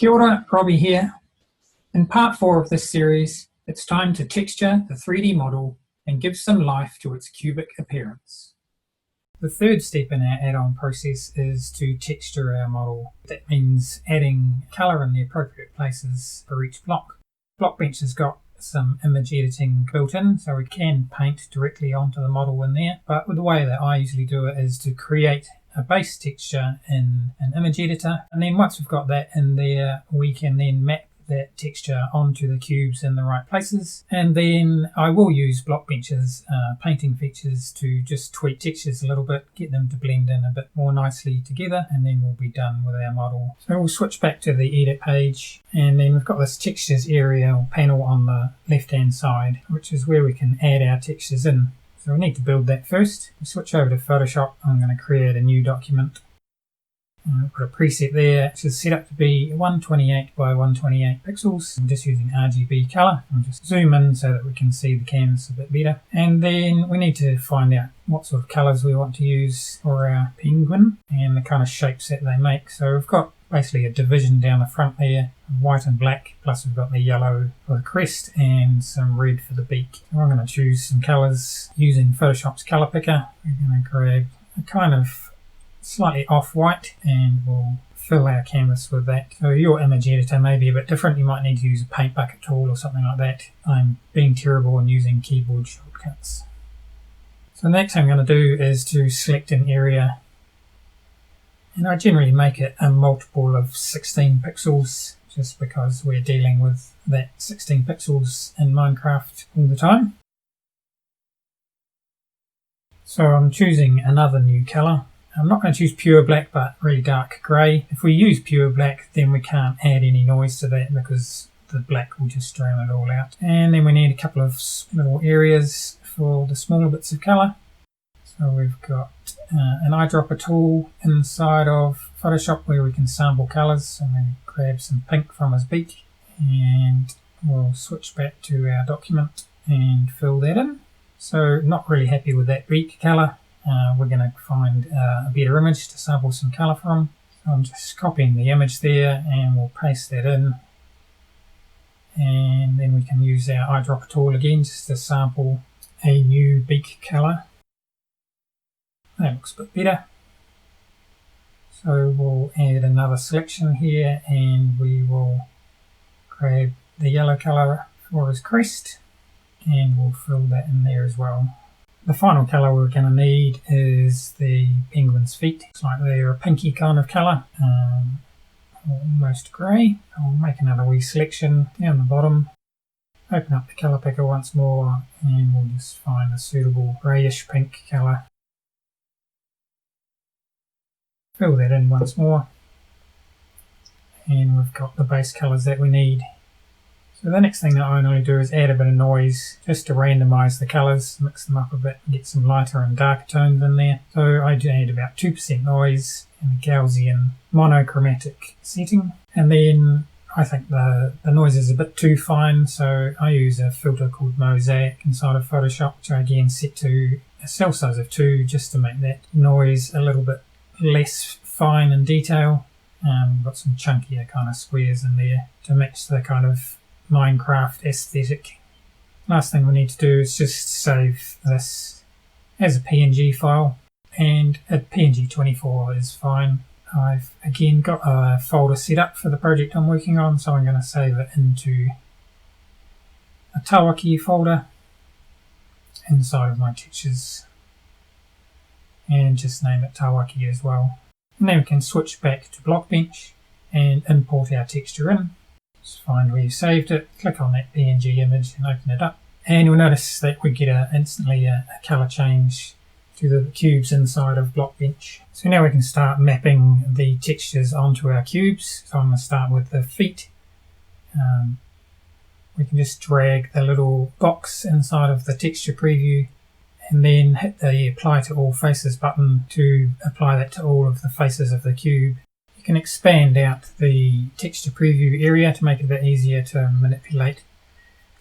Kia ora, Robbie here. In part 4 of this series, it's time to texture the 3D model and give some life to its cubic appearance. The third step in our add-on process is to texture our model. That means adding colour in the appropriate places for each block. Blockbench has got some image editing built in, so we can paint directly onto the model in there, but the way that I usually do it is to create a base texture in an image editor, and then once we've got that in there, we can then map that texture onto the cubes in the right places. And then I will use Blockbench's painting features to just tweak textures a little bit, get them to blend in a bit more nicely together, and then we'll be done with our model. So we'll switch back to the edit page, and then we've got this textures area or panel on the left hand side, which is where we can add our textures in. So we need to build that first. We switch over to Photoshop. I'm going to create a new document. I'll put a preset there, which is set up to be 128 by 128 pixels. I'm just using RGB color. I'll just zoom in so that we can see the canvas a bit better. And then we need to find out what sort of colors we want to use for our penguin and the kind of shapes that they make. So we've got basically a division down the front there, white and black, plus we've got the yellow for the crest and some red for the beak. So I'm going to choose some colors using Photoshop's color picker. We're going to grab a kind of slightly off-white and we'll fill our canvas with that. So your image editor may be a bit different. You might need to use a paint bucket tool or something like that. I'm being terrible in using keyboard shortcuts. So the next thing I'm going to do is to select an area, and I generally make it a multiple of 16 pixels just because we're dealing with that 16 pixels in Minecraft all the time. So I'm choosing another new color. I'm not going to choose pure black, but really dark grey. If we use pure black, then we can't add any noise to that because the black will just drown it all out. And then we need a couple of little areas for the smaller bits of colour. So we've got an eyedropper tool inside of Photoshop where we can sample colours. So I'm going to grab some pink from his beak and we'll switch back to our document and fill that in. So not really happy with that beak colour. We're going to find a better image to sample some colour from. So I'm just copying the image there and we'll paste that in. And then we can use our eyedropper tool again just to sample a new beak colour. That looks a bit better. So we'll add another selection here and we will grab the yellow colour for his crest and we'll fill that in there as well. The final colour we're going to need is the penguin's feet. Looks like they're a pinky kind of colour, almost grey. I'll make another wee selection down the bottom, open up the colour picker once more and we'll just find a suitable greyish pink colour. Fill that in once more and we've got the base colours that we need. So the next thing that I normally do is add a bit of noise just to randomise the colours, mix them up a bit and get some lighter and darker tones in there. So I add about 2% noise in the Gaussian monochromatic setting. And then I think the noise is a bit too fine, so I use a filter called Mosaic inside of Photoshop, which I again set to a cell size of 2 just to make that noise a little bit less fine in detail. Got some chunkier kind of squares in there to match the kind of Minecraft aesthetic. Last thing we need to do is just save this as a PNG file, and a PNG24 is fine. I've again got a folder set up for the project I'm working on, so I'm going to save it into a Tawaki folder inside of my textures and just name it Tawaki as well. And then we can switch back to Blockbench and import our texture in. Just find where you saved it, click on that PNG image and open it up. And you'll notice that we get instantly a colour change to the cubes inside of Blockbench. So now we can start mapping the textures onto our cubes. So I'm going to start with the feet. We can just drag the little box inside of the texture preview and then hit the apply to all faces button to apply that to all of the faces of the cube. You can expand out the texture preview area to make it a bit easier to manipulate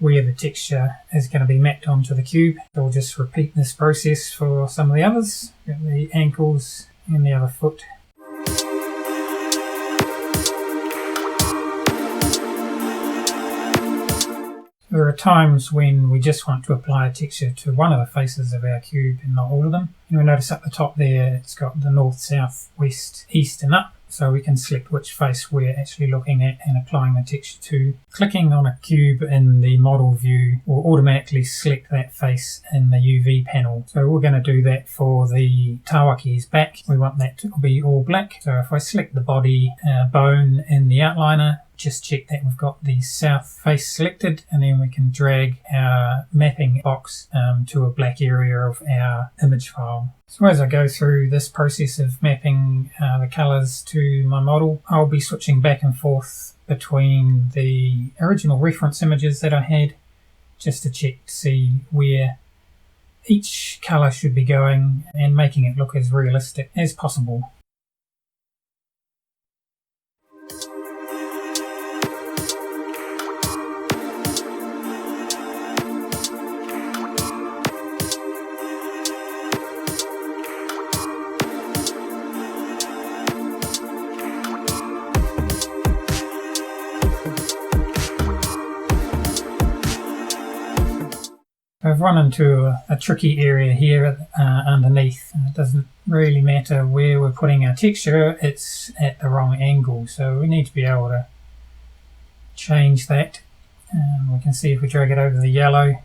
where the texture is going to be mapped onto the cube. So we'll just repeat this process for some of the others. Got the ankles and the other foot. There are times when we just want to apply a texture to one of the faces of our cube and not all of them. And we notice up the top there it's got the north, south, west, east and up, so we can select which face we're actually looking at and applying the texture to. Clicking on a cube in the model view will automatically select that face in the UV panel. So we're going to do that for the Tawaki's back. We want that to be all black. So if I select the body bone in the outliner, just check that we've got the south face selected, and then we can drag our mapping box to a black area of our image file. So as I go through this process of mapping the colours to my model, I'll be switching back and forth between the original reference images that I had, just to check to see where each colour should be going and making it look as realistic as possible. I've run into a tricky area here underneath. It doesn't really matter where we're putting our texture, it's at the wrong angle, so we need to be able to change that. We can see if we drag it over the yellow,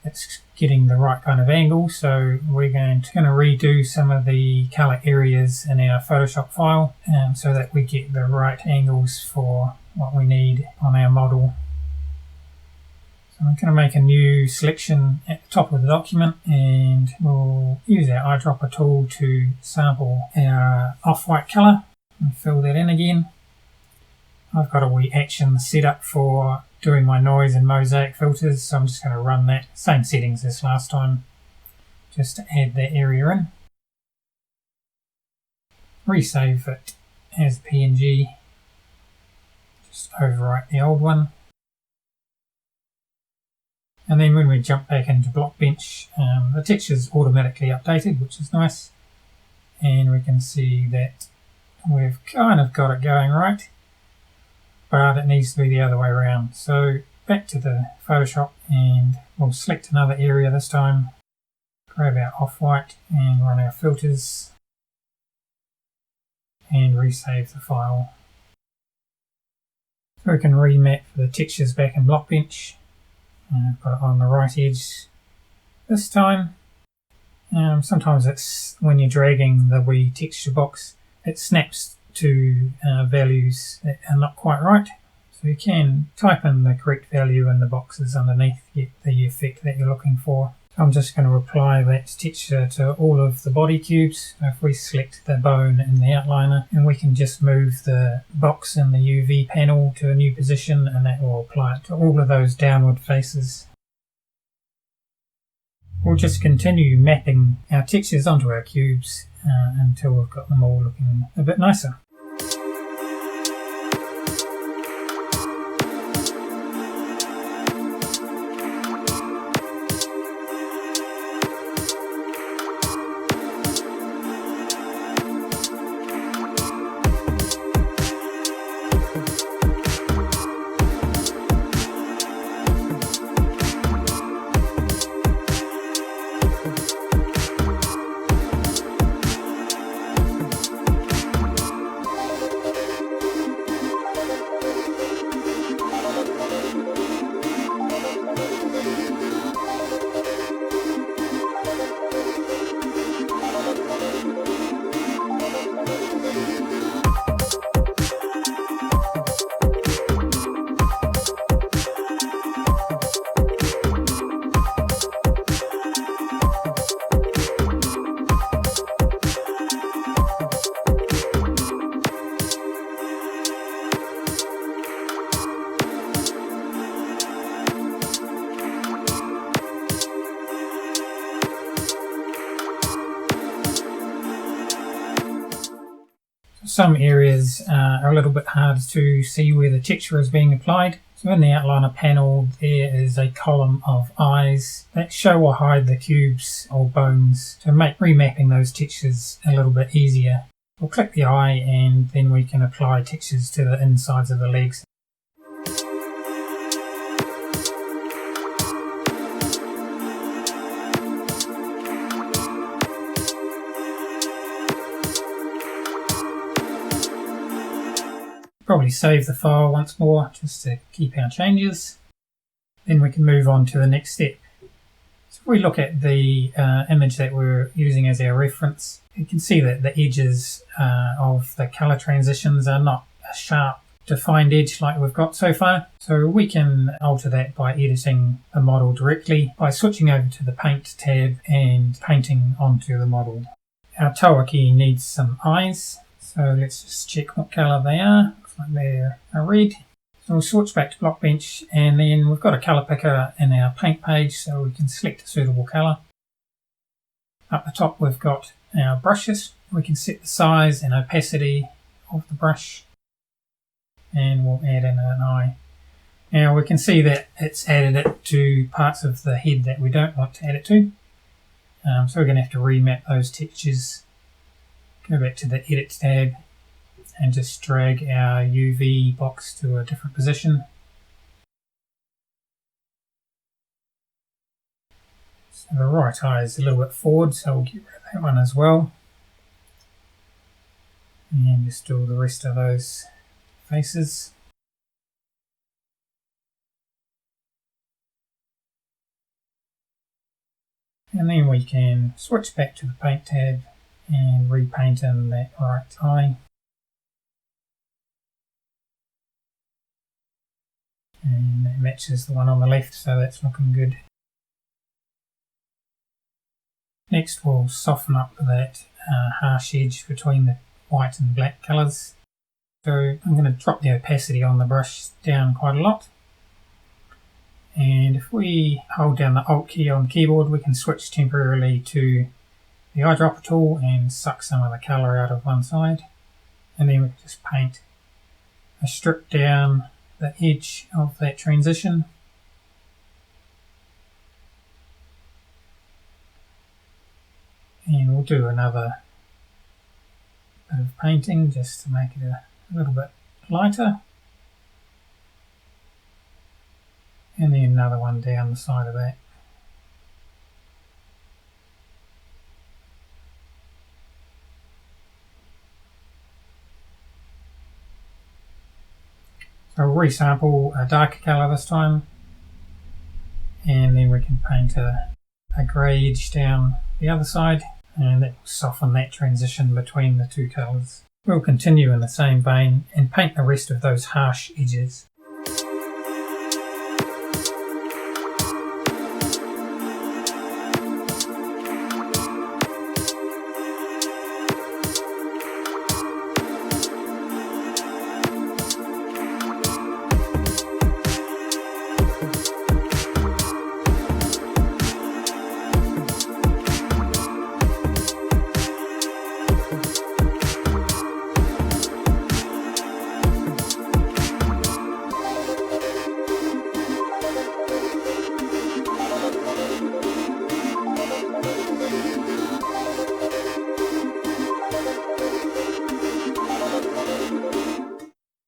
it's getting the right kind of angle, so we're going to redo some of the colour areas in our Photoshop file so that we get the right angles for what we need on our model. So I'm going to make a new selection at the top of the document, and we'll use our eyedropper tool to sample our off-white colour and fill that in again. I've got a wee action set up for doing my noise and mosaic filters, so I'm just going to run that, same settings as last time, just to add that area in. Resave it as PNG, just overwrite the old one. And then when we jump back into Blockbench, the texture's automatically updated, which is nice. And we can see that we've kind of got it going right, but it needs to be the other way around. So back to the Photoshop, and we'll select another area this time, grab our off-white and run our filters, and resave the file. So we can remap the textures back in Blockbench. Put it on the right edge this time. Sometimes it's when you're dragging the wee texture box, it snaps to values that are not quite right. So you can type in the correct value in the boxes underneath, get the effect that you're looking for. So I'm just going to apply that texture to all of the body cubes. So if we select the bone in the outliner, and we can just move the box in the UV panel to a new position, and that will apply it to all of those downward faces. We'll just continue mapping our textures onto our cubes until we've got them all looking a bit nicer. Some areas are a little bit hard to see where the texture is being applied. So in the outliner panel there is a column of eyes that show or hide the cubes or bones to make remapping those textures a little bit easier. We'll click the eye and then we can apply textures to the insides of the legs. probably save the file once more just to keep our changes. Then we can move on to the next step. So if we look at the image that we're using as our reference, you can see that the edges of the color transitions are not a sharp defined edge like we've got so far. So we can alter that by editing the model directly by switching over to the Paint tab and painting onto the model. Our toa key needs some eyes, so let's just check what colour they are. Looks like they're a red. So we'll switch back to Blockbench, and then we've got a colour picker in our paint page, so we can select a suitable colour. Up the top we've got our brushes. We can set the size and opacity of the brush, and we'll add in an eye. Now we can see that it's added it to parts of the head that we don't want to add it to. So we're going to have to remap those textures. Go back to the Edit tab and just drag our UV box to a different position. So the right eye is a little bit forward, so we'll get rid of that one as well. And just do all the rest of those faces. And then we can switch back to the Paint tab and repaint in that right eye. And that matches the one on the left, so that's looking good. Next we'll soften up that harsh edge between the white and black colours. So I'm going to drop the opacity on the brush down quite a lot. And if we hold down the Alt key on the keyboard, we can switch temporarily to the eyedropper tool and suck some of the colour out of one side. And then we can just paint a strip down the edge of that transition. And we'll do another bit of painting just to make it a little bit lighter. And then another one down the side of that. So we'll resample a darker colour this time, and then we can paint a grey edge down the other side, and that will soften that transition between the two colours. We'll continue in the same vein and paint the rest of those harsh edges.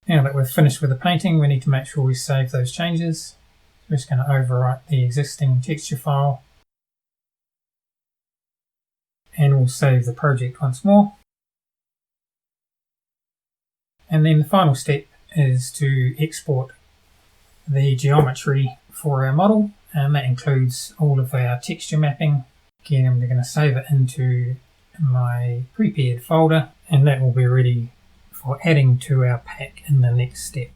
Now that we've finished with the painting, we need to make sure we save those changes. We're just going to overwrite the existing texture file, and we'll save the project once more. And then the final step is to export the geometry for our model, and that includes all of our texture mapping. Again, I'm going to save it into my prepared folder, and that will be ready for adding to our pack in the next step.